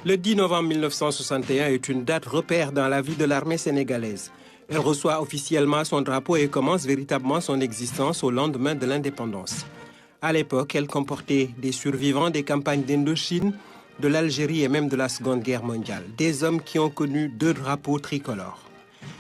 Le 10 novembre 1961 est une date repère dans la vie de l'armée sénégalaise. Elle reçoit officiellement son drapeau et commence véritablement son existence au lendemain de l'indépendance. À l'époque, elle comportait des survivants des campagnes d'Indochine, de l'Algérie et même de la Seconde Guerre mondiale. Des hommes qui ont connu 2 drapeaux tricolores.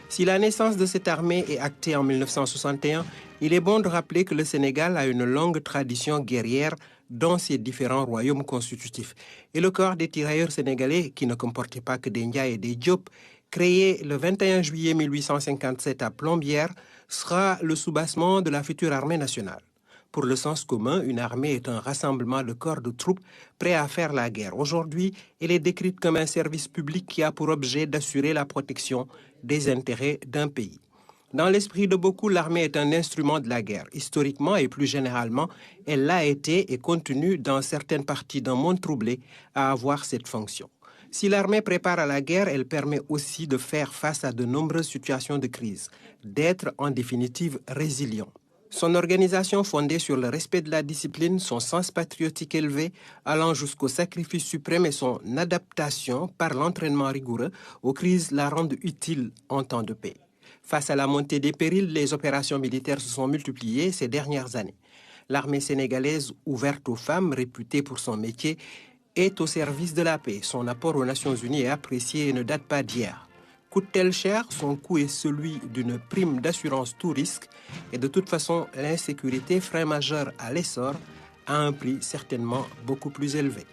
Si la naissance de cette armée est actée en 1961, il est bon de rappeler que le Sénégal a une longue tradition guerrière dans ses différents royaumes constitutifs. Et le corps des tirailleurs sénégalais, qui ne comportait pas que des Ndiaye et des Diop, créé le 21 juillet 1857 à Plombières, sera le soubassement de la future armée nationale. Pour le sens commun, une armée est un rassemblement de corps de troupes prêts à faire la guerre. Aujourd'hui, elle est décrite comme un service public qui a pour objet d'assurer la protection des intérêts d'un pays. Dans l'esprit de beaucoup, l'armée est un instrument de la guerre. Historiquement et plus généralement, elle l'a été et continue dans certaines parties d'un monde troublé à avoir cette fonction. Si l'armée prépare à la guerre, elle permet aussi de faire face à de nombreuses situations de crise, d'être en définitive résilient. Son organisation fondée sur le respect de la discipline, son sens patriotique élevé, allant jusqu'au sacrifice suprême et son adaptation par l'entraînement rigoureux aux crises la rendent utile en temps de paix. Face à la montée des périls, les opérations militaires se sont multipliées ces dernières années. L'armée sénégalaise, ouverte aux femmes, réputée pour son métier, est au service de la paix. Son apport aux Nations Unies est apprécié et ne date pas d'hier. Coûte-t-elle cher? Son coût est celui d'une prime d'assurance tout risque. Et de toute façon, l'insécurité, frein majeur à l'essor, a un prix certainement beaucoup plus élevé.